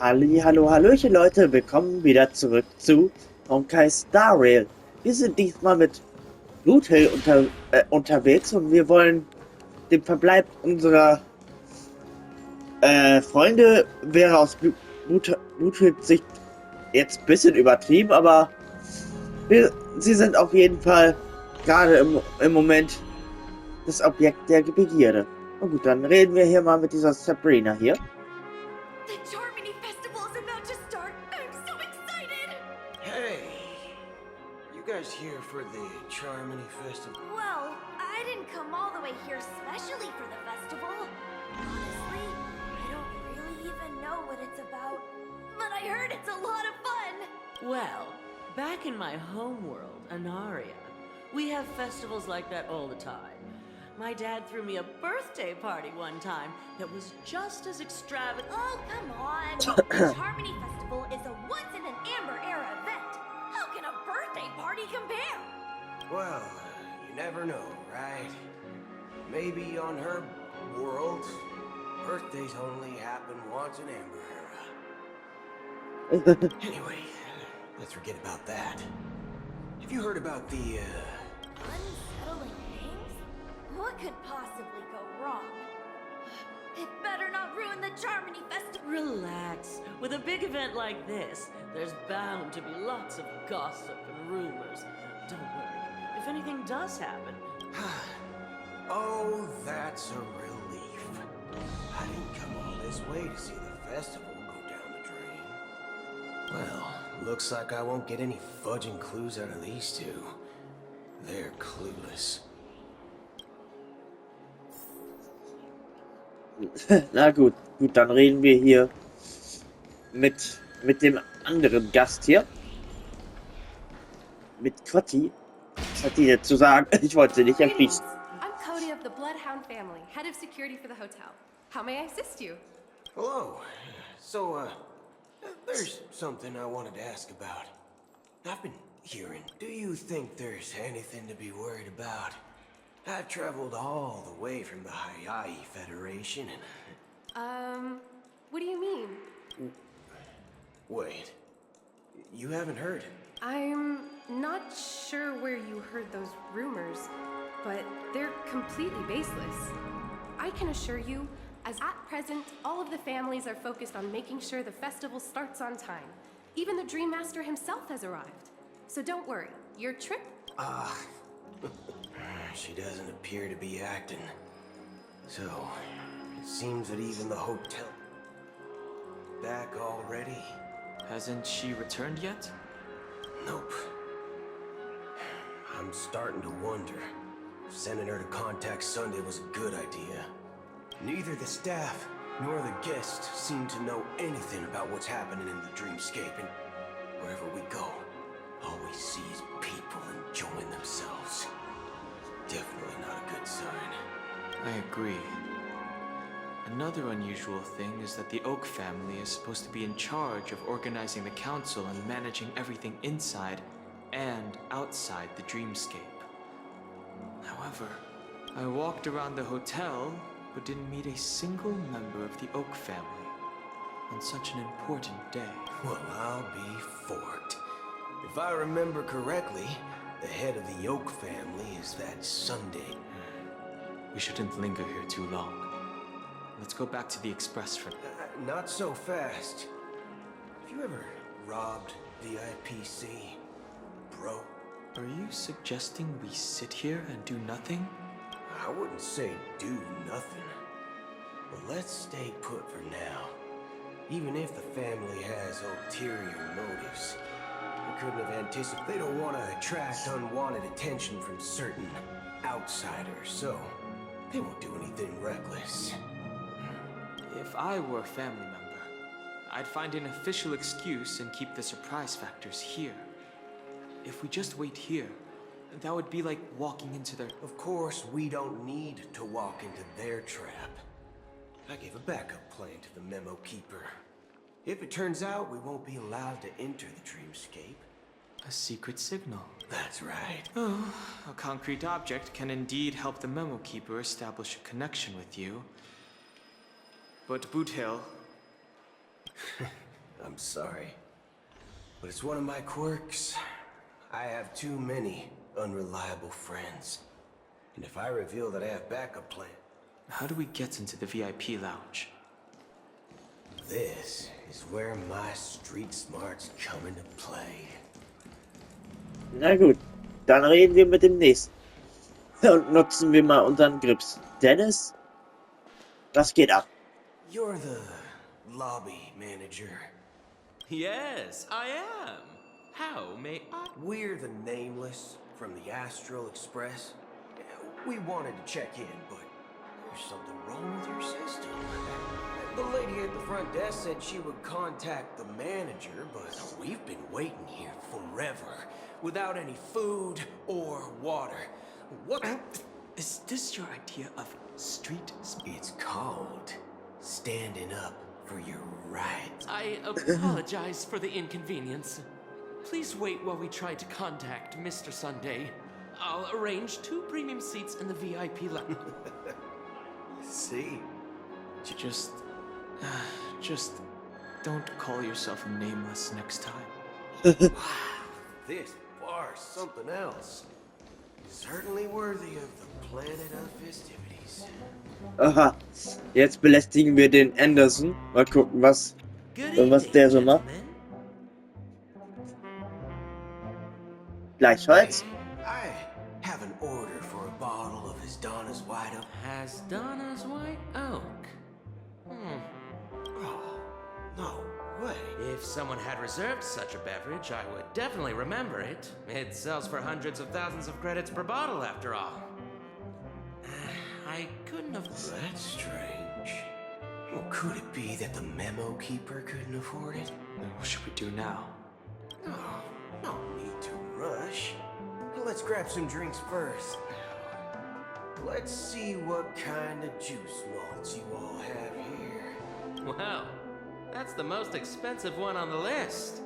Hallo, hallöchen Leute, willkommen wieder zurück zu Honkai Star Rail. Wir sind diesmal mit Bluthell unterwegs und wir wollen den Verbleib unserer Freunde, wäre aus Bluthills Sicht jetzt ein bisschen übertrieben, aber sie sind auf jeden Fall gerade im Moment das Objekt der Begierde. Und gut, dann reden wir hier mal mit dieser Sabrina hier. The Charmony Festival is about to start! I'm so excited! Hey! You guys here for the Charmony Festival? Well, I didn't come all the way here specially for the festival. Honestly, I don't really even know what it's about. But I heard it's a lot of fun! Well, back in my homeworld, Anaria, we have festivals like that all the time. My dad threw me a birthday party one time that was just as extravagant. Oh, come on! The Charmony Festival is a once-in-an-Amber era event. How can a birthday party compare? Well, you never know, right? Maybe on her world, birthdays only happen once in Amber era. Anyway, let's forget about that. Have you heard about the, Unsettling things? What could possibly go wrong? It better not ruin the Charmony Festival. Relax. With a big event like this, there's bound to be lots of gossip and rumors. Don't worry. If anything does happen... Oh, that's a relief. I didn't come all this way to see the festival go down the drain. Well, looks like I won't get any fudging clues out of these two. They're clueless. Na gut, dann reden wir hier mit dem anderen Gast hier. Mit Cotti. Was hat die jetzt zu sagen? Ich wollte sie nicht erschießen. I'm Cody of the Bloodhound family, head of security for the hotel. How may I assist you? Hello. So, there's something I wanted to ask about. I've been hearing. Do you think there's anything to be worried about? I've traveled all the way from the Hayaii Federation and... What do you mean? Wait. You haven't heard? I'm not sure where you heard those rumors, but they're completely baseless. I can assure you, as at present, all of the families are focused on making sure the festival starts on time. Even the Dream Master himself has arrived. So don't worry, your trip... She doesn't appear to be acting. So, it seems that even the hotel... Back already? Hasn't she returned yet? Nope. I'm starting to wonder if sending her to contact Sunday was a good idea. Neither the staff nor the guests seem to know anything about what's happening in the dreamscape, and wherever we go, all we see is people enjoying themselves. Definitely not a good sign. I agree. Another unusual thing is that the Oak family is supposed to be in charge of organizing the council and managing everything inside and outside the dreamscape. However, I walked around the hotel but didn't meet a single member of the Oak family on such an important day. Well, I'll be forked. If I remember correctly, the head of the Oak family is that Sunday. We shouldn't linger here too long. Let's go back to the express for... Not so fast. Have you ever robbed VIPC, bro? Are you suggesting we sit here and do nothing? I wouldn't say do nothing. But let's stay put for now. Even if the family has ulterior motives, we couldn't have anticipated. They don't want to attract unwanted attention from certain outsiders, so they won't do anything reckless. If I were a family member, I'd find an official excuse and keep the surprise factors here. If we just wait here, that would be like walking into their... Of course, we don't need to walk into their trap. I gave a backup plan to the memo keeper. If it turns out we won't be allowed to enter the dreamscape. A secret signal. That's right. Oh, a concrete object can indeed help the memo keeper establish a connection with you. But Boothill, I'm sorry. But it's one of my quirks. I have too many unreliable friends. And if I reveal that I have backup plan... How do we get into the VIP lounge? This is where my street smarts come into play. Na gut, dann reden wir mit dem nächsten. Und nutzen wir mal unseren Grips. Dennis, was geht ab? You're the lobby manager. Yes, I am. How may I? We're the Nameless from the Astral Express. We wanted to check in, but there's something wrong with your system. The lady at the front desk said she would contact the manager, but we've been waiting here forever, without any food or water. What? Is this your idea of street? It's called standing up for your rights. I apologize for the inconvenience. Please wait while we try to contact Mr. Sunday. I'll arrange 2 premium seats in the VIP lounge. See? Just don't call yourself Nameless next time. Wow, this bar's something else. Certainly worthy of the planet of festivities. Aha, jetzt belästigen wir den Anderson. Mal gucken, was der so macht. Gleichfalls. I have an order for a bottle of his Donna's White Oak. Has Donna's White Oak? Oh, no way. If someone had reserved such a beverage, I would definitely remember it. It sells for hundreds of thousands of credits per bottle, after all. I couldn't have... That's strange. Well, could it be that the memo keeper couldn't afford it? Then what should we do now? No need to rush. Let's grab some drinks first. Let's see what kind of juice malts you all have here. Wow, that's the most expensive one on the list.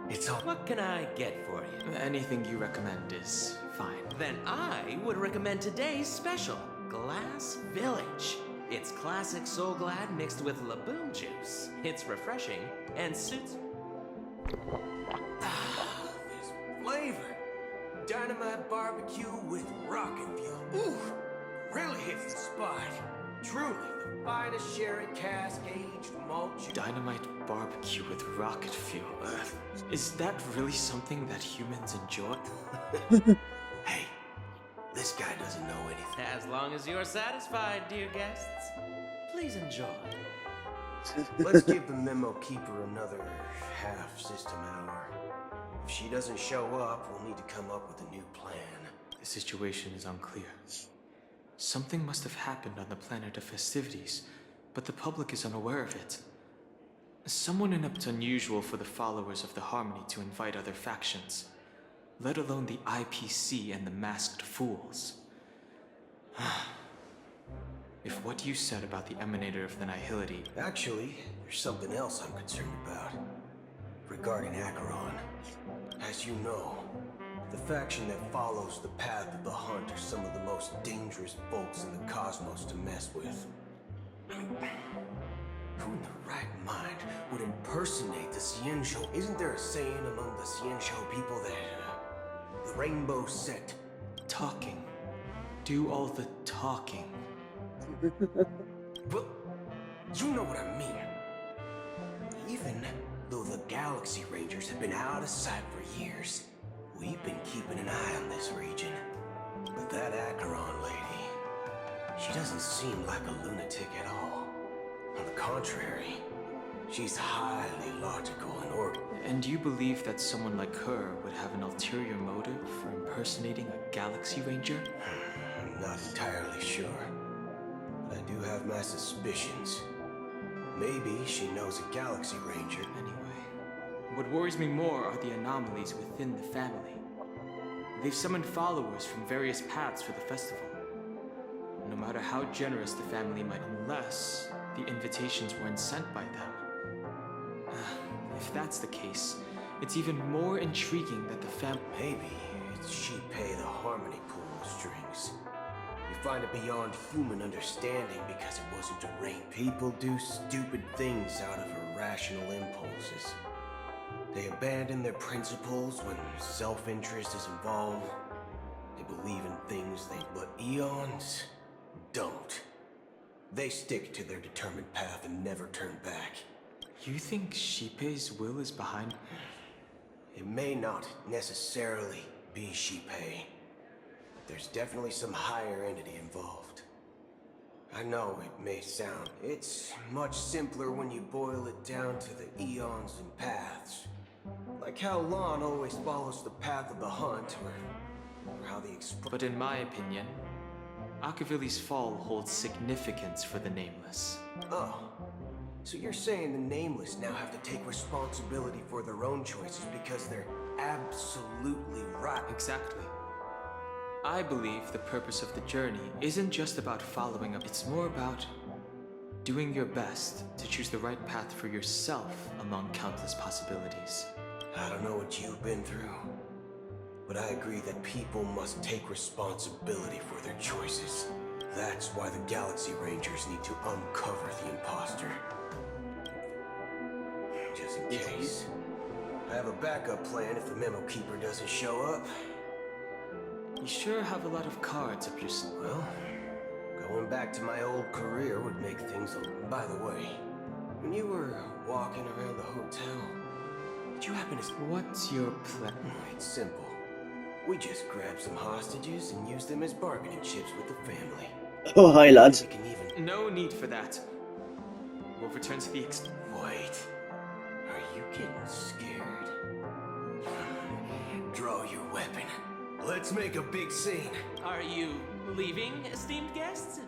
It's all... What can I get for you? Anything you recommend is fine. Then I would recommend today's special, Glass Village. It's classic Soul Glad mixed with Laboon juice. It's refreshing and suits... This flavor. Dynamite barbecue with rocket fuel. Ooh, really hits the spot. Truly the finest sherry cask aged malt. Dynamite barbecue with rocket fuel. Is that really something that humans enjoy? Hey, this guy doesn't know anything. As long as you're satisfied, dear guests, please enjoy. Let's give the memo keeper another half system hour. If she doesn't show up, we'll need to come up with a new plan. The situation is unclear. Something must have happened on the planet of festivities, but the public is unaware of it. Someone inept unusual for the followers of the Harmony to invite other factions, let alone the IPC and the Masked Fools. If what you said about the Emanator of the Nihility... Actually, there's something else I'm concerned about. Regarding Acheron. As you know, the faction that follows the path of the Hunt are some of the most dangerous folks in the cosmos to mess with. Who in the right mind would impersonate the Xianzhou? Isn't there a saying among the Xianzhou people that the Rainbow Sect... Talking. Do all the talking. But you know what I mean. Even though the Galaxy Rangers have been out of sight for years, we've been keeping an eye on this region. But that Acheron lady, she doesn't seem like a lunatic at all. On the contrary, she's highly logical and organized. And you believe that someone like her would have an ulterior motive for impersonating a Galaxy Ranger? I'm not entirely sure. But I do have my suspicions. Maybe she knows a Galaxy Ranger. Anyway, what worries me more are the anomalies within the family. They've summoned followers from various paths for the festival. No matter how generous the family might, unless the invitations weren't sent by them. If that's the case, it's even more intriguing that the family... Maybe it's she pay the Harmony pool strings. If find it beyond human understanding because it wasn't arranged. People do stupid things out of irrational impulses. They abandon their principles when self-interest is involved. They believe in things but eons don't. They stick to their determined path and never turn back. You think Shippei's will is behind? It may not necessarily be Shippei. There's definitely some higher entity involved. I know it may sound. It's much simpler when you boil it down to the eons and paths. Like how Lon always follows the path of the hunt, or how the But in my opinion, Akavili's fall holds significance for the Nameless. Oh. So you're saying the Nameless now have to take responsibility for their own choices because they're absolutely right? Exactly. I believe the purpose of the journey isn't just about following up, it's more about doing your best to choose the right path for yourself among countless possibilities. I don't know what you've been through, but I agree that people must take responsibility for their choices. That's why the Galaxy Rangers need to uncover the imposter. Just in case. I have a backup plan if the Memo Keeper doesn't show up. You sure have a lot of cards up your sleeve. Well, going back to my old career would make things a... By the way, when you were walking around the hotel, did you happen to... What's your plan? It's simple. We just grab some hostages and use them as bargaining chips with the family. Oh, hi, lads. We can even... No need for that. We'll return to the Wait. Are you getting scared? Draw your weapon. Let's make a big scene. Are you leaving, esteemed guests?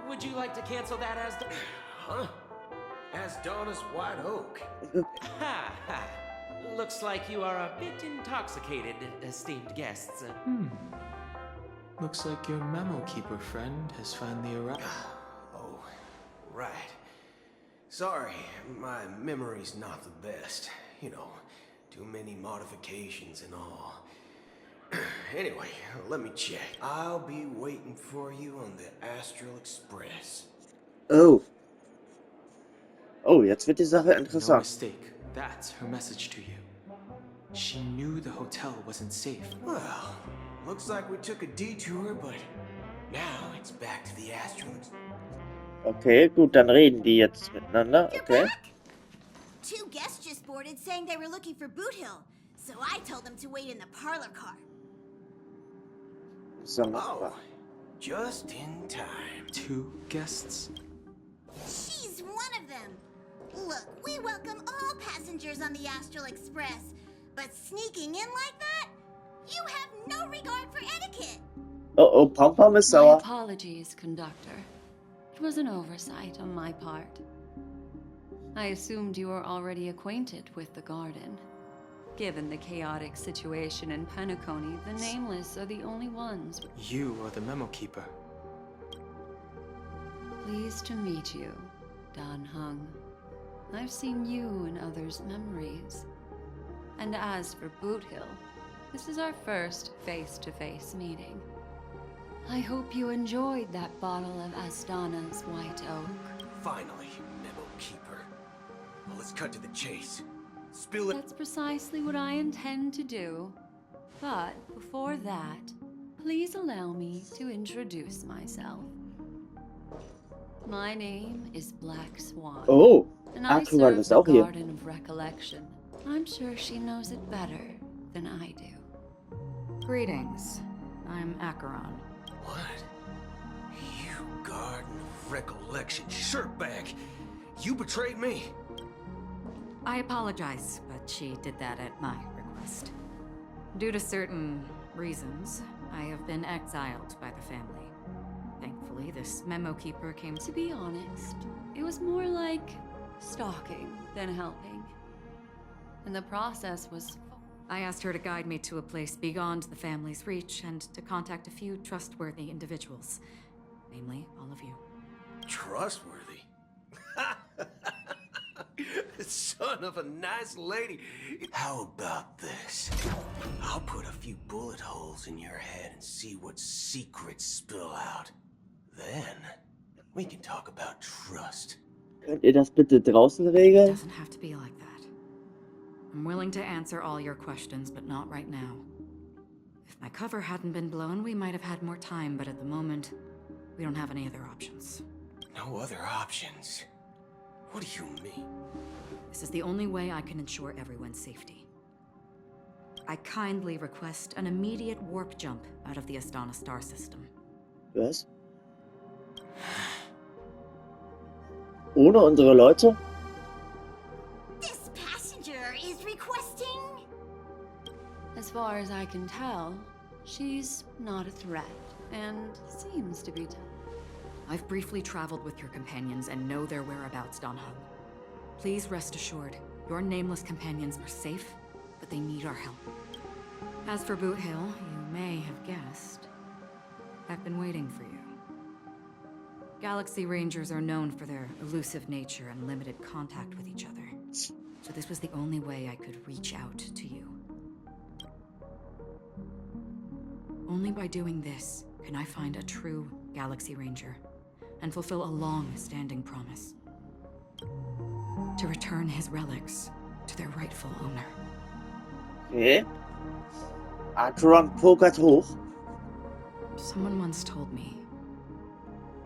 Would you like to cancel that as... Huh? As Donna's White Oak. Ha ha. Looks like you are a bit intoxicated, esteemed guests. Looks like your Memo Keeper friend has finally arrived. Oh, right. Sorry, my memory's not the best. You know, too many modifications and all. Anyway, let me check. I'll be waiting for you on the Astral Express. Oh. Oh, jetzt wird die Sache No interessant. mistake. That's her message to you. She knew the hotel wasn't safe. Well, looks like we took a detour, but now it's back to the Astral Express. Okay, gut, dann reden die jetzt miteinander. You're Okay. back? 2 guests just boarded saying they were looking for Boot Hill, so I told them to wait in the parlor car. So, Oh, just in time. 2 guests? She's one of them. Look, we welcome all passengers on the Astral Express, but sneaking in like that? You have no regard for etiquette. oh, Pom Pom ist My sauer. apologies, conductor. It was an oversight on my part. I assumed you were already acquainted with the garden. Given the chaotic situation in Penacony, the Nameless are the only ones. You are the Memo Keeper. Pleased to meet you, Dan Hung. I've seen you in others' memories. And as for Boot Hill, this is our first face-to-face meeting. I hope you enjoyed that bottle of Astana's White Oak. Finally, Memo Keeper. Well, let's cut to the chase. Spill it. That's precisely what I intend to do. But before that, please allow me to introduce myself. My name is Black Swan. Oh, And I Aquaman serve ist the auch hier. Garden of Recollection. I'm sure she knows it better than I do. Greetings. I'm Acheron. What? You Garden of Recollection shirtbag! You betrayed me! I apologize, but she did that at my request. Due to certain reasons, I have been exiled by the family. Thankfully, this Memo Keeper came To be honest, it was more like stalking than helping. And the process was... I asked her to guide me to a place beyond the family's reach and to contact a few trustworthy individuals. Namely, all of you. Trustworthy? Son of a nice lady. How about this? I'll put a few bullet holes in your head and see what secrets spill out. Then, we can talk about trust. Könnt ihr das bitte draußen It regeln? doesn't have to be like that. I'm willing to answer all your questions, but not right now. If my cover hadn't been blown, we might have had more time, but at the moment, we don't have any other options. No other options? What do you mean? This is the only way I can ensure everyone's safety. I kindly request an immediate warp jump out of the Astana star system. Was? Ohne unsere Leute? This passenger is requesting. As far as I can tell, she's not a threat and seems to be. I've briefly traveled with your companions and know their whereabouts, Don Hung. Please rest assured, your nameless companions are safe, but they need our help. As for Boot Hill, you may have guessed, I've been waiting for you. Galaxy Rangers are known for their elusive nature and limited contact with each other. So this was the only way I could reach out to you. Only by doing this can I find a true Galaxy Ranger and fulfill a long-standing promise. To return his relics to their rightful owner. Okay. Adron pokert hoch. Someone once told me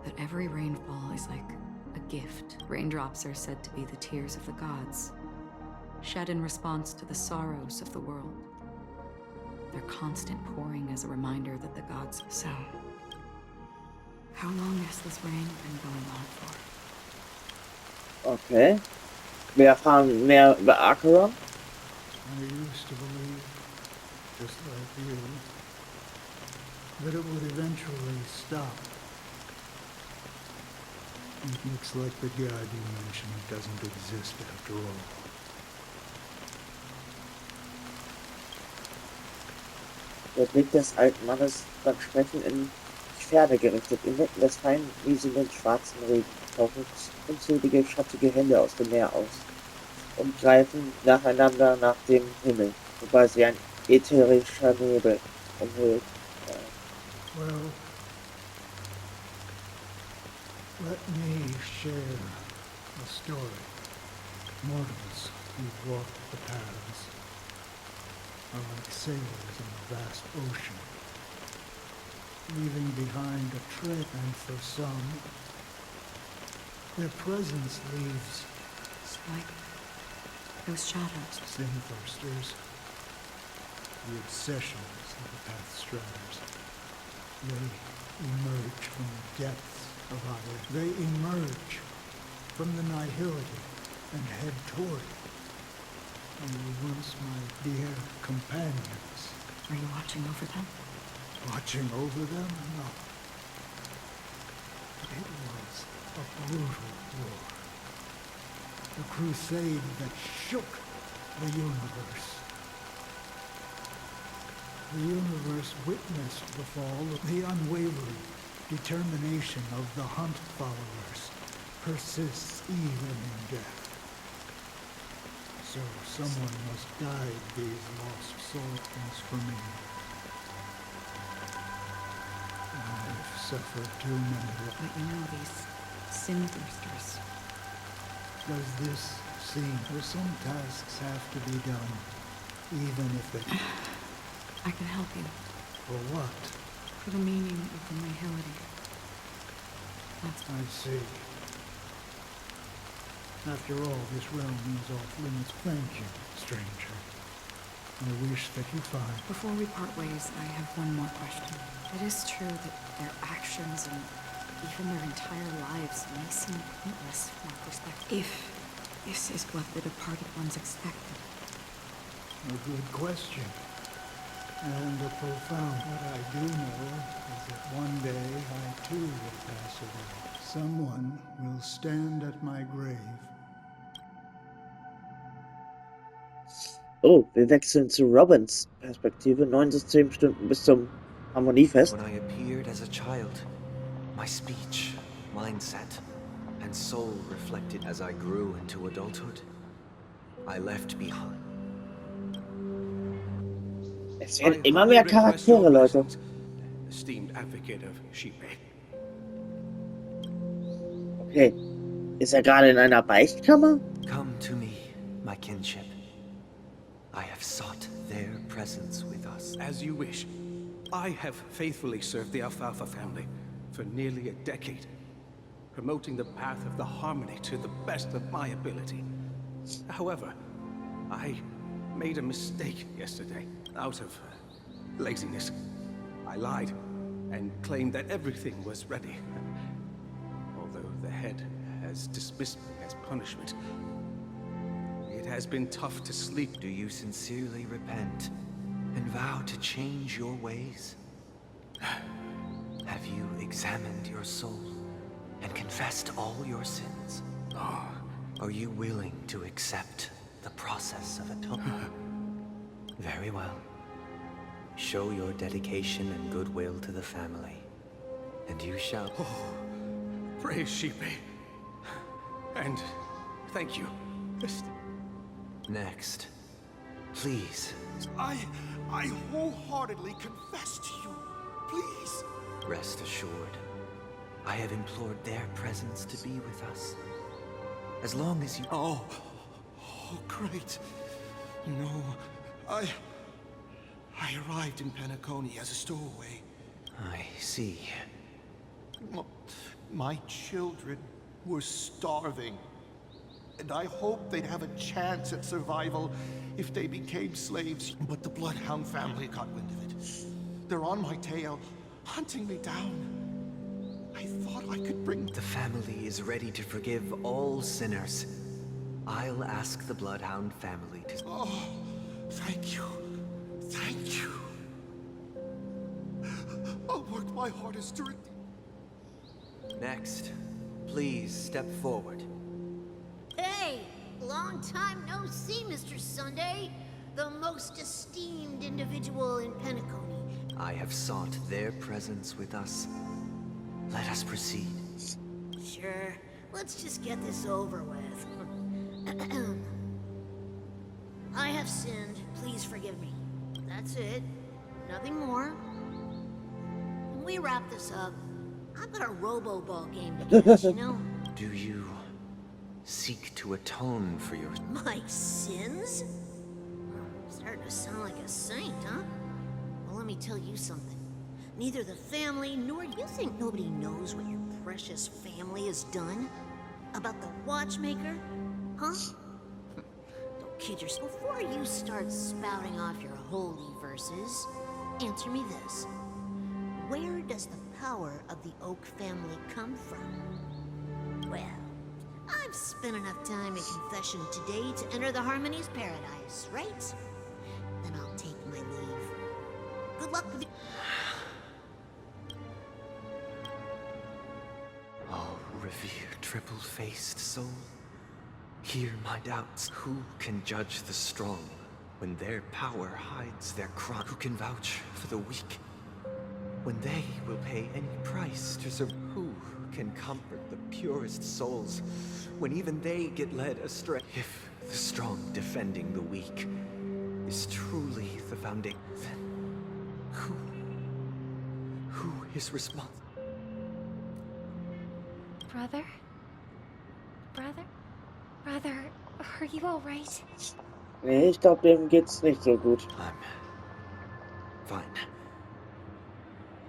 that every rainfall is like a gift. Raindrops are said to be the tears of the gods, shed in response to the sorrows of the world. Their constant pouring is a reminder that the gods sow. How long has this rain been going on for? Okay. Wir erfahren mehr über Acheron. I used to believe, just like you, that it would eventually stop. It looks like the god you mentioned doesn't exist after all. Der Blick des alten Mannes beim Sprechen in die Ferne gerichtet. Inmitten des fein rieselnden schwarzen Regen tauchen unzählige schattige Hände aus dem Meer aus und greifen nacheinander nach dem Himmel, wobei sie ein ätherischer Nebel umhüllt. Well, let me share a story. Mortals who walk the paths are like sailors in a vast ocean, leaving behind a trail, and for some, their presence leaves It's like those shadows. sin-thirsters, the obsessions of the Pathstriders. They emerge from the depths of others. They emerge from the nihility and head toward it. And were once my dear companions. Are you watching over them? Watching over them? No. It was a brutal war. A crusade that shook the universe. The universe witnessed the fall of the unwavering determination of the Hunt followers persists even in death. So someone must guide these lost souls for me. I've suffered too many. But you know these sin-thirsters. Does this seem that some tasks have to be done, even if they... I can help you. For what? For the meaning of the nihility. That's I see. After all, this realm is off limits. Thank you, stranger. I wish that you find... Before we part ways, I have one more question. It is true that their actions and even their entire lives may seem pointless from our perspective. If this is what the departed ones expected. A good question. And a profound. What I do know is that one day I too will pass away. Someone will stand at my grave. Oh, wir wechseln zu Robins Perspektive. 9 bis 10 Stunden bis zum Harmoniefest. When I appeared as a child, my speech, mindset, and soul reflected as I grew into adulthood. I left behind. Es werden immer mehr Charaktere, Leute. Esteemed advocate of Shippei. Okay. Ist er gerade in einer Beichtkammer? Come to me, my kinship. I have sought their presence with us. As you wish. I have faithfully served the Alfalfa family for nearly a decade, promoting the path of the harmony to the best of my ability. However, I made a mistake yesterday out of laziness. I lied and claimed that everything was ready. Although the head has dismissed me as punishment, it has been tough to sleep. Do you sincerely repent and vow to change your ways? Have you examined your soul and confessed all your sins? Are you willing to accept the process of atonement? Very well. Show your dedication and goodwill to the family, and you shall... Praise Shippei. And thank you. Next, please. I wholeheartedly confess to you. Please. Rest assured, I have implored their presence to be with us. As long as you... Oh, great. No, I arrived in Penacony as a stowaway. I see. My children were starving, and I hoped they'd have a chance at survival if they became slaves. But the Bloodhound family got wind of it. They're on my tail, hunting me down. I thought I could bring... The family is ready to forgive all sinners. I'll ask the Bloodhound family to... Oh, thank you. Thank you. I'll work my hardest to... Next, please step forward. Hey, long time no see, Mr. Sunday. The most esteemed individual in Penacony. I have sought their presence with us. Let us proceed. Sure, let's just get this over with. I have sinned, please forgive me. That's it, nothing more. When we wrap this up, I've got a robo-ball game to catch, you know? Do you seek to atone for your... My sins? Starting to sound like a saint, huh? Well, let me tell you something. Neither the family nor you think nobody knows what your precious family has done? About the watchmaker? Huh? Don't kid yourself. Before you start spouting off your holy verses, answer me this. Where does the power of the Oak family come from? Well, I've spent enough time in confession today to enter the Harmony's paradise, right? Then I'll take my leave. Good luck with you. Oh, revered triple-faced soul, hear my doubts. Who can judge the strong when their power hides their crime? Who can vouch for the weak when they will pay any price to serve? Who can comfort the purest souls when even they get led astray? If the strong defending the weak is truly the foundation, then who is responsible? Brother? Brother, are you alright? Nee, ich glaube, dem geht's nicht so gut. I'm fine.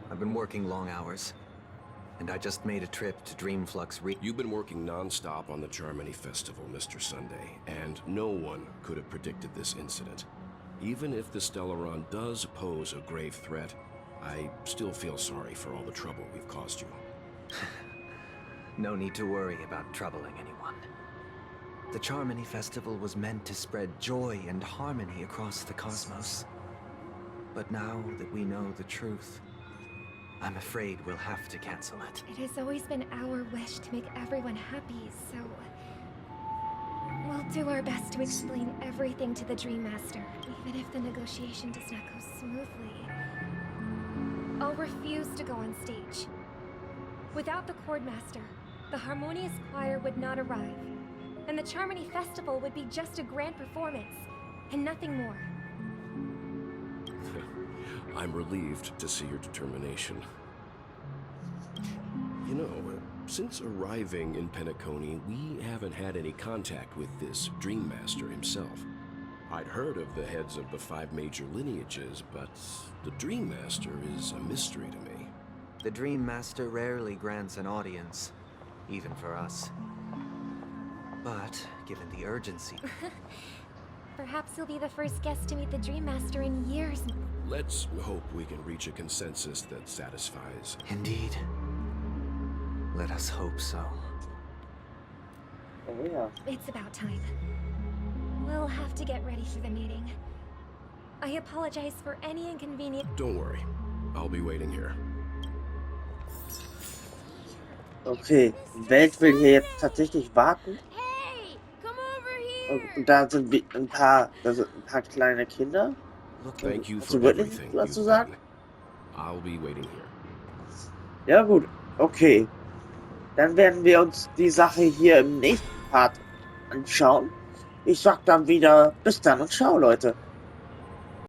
I've been working long hours, and I just made a trip to Dreamflux You've been working non-stop on the Charmony Festival, Mr. Sunday, and no one could have predicted this incident. Even if the Stellaron does pose a grave threat, I still feel sorry for all the trouble we've caused you. No need to worry about troubling anyone. The Charmony Festival was meant to spread joy and harmony across the cosmos. But now that we know the truth, I'm afraid we'll have to cancel it. It has always been our wish to make everyone happy, so... we'll do our best to explain everything to the Dream Master, even if the negotiation does not go smoothly. I'll refuse to go on stage. Without the Chord Master, the Harmonious Choir would not arrive, and the Charmony Festival would be just a grand performance, and nothing more. I'm relieved to see your determination. You know, since arriving in Penacony, we haven't had any contact with this Dream Master himself. I'd heard of the heads of the 5 major lineages, but the Dream Master is a mystery to me. The Dream Master rarely grants an audience, even for us. But, given the urgency... Perhaps you'll be the first guest to meet the Dream Master in years. Let's hope we can reach a consensus that satisfies. Indeed. Let us hope so. Oh yeah. It's about time. We'll have to get ready for the meeting. I apologize for any inconvenience. Don't worry. I'll be waiting here. Okay, Welt will hier jetzt tatsächlich warten. Hey, come over here. Und da sind ein paar kleine Kinder. Thank you Hast for du wirklich everything was zu you've sagen? done. I'll be waiting here. Ja gut, okay. Dann werden wir uns die Sache hier im nächsten Part anschauen. Ich sag dann wieder bis dann und ciao, Leute.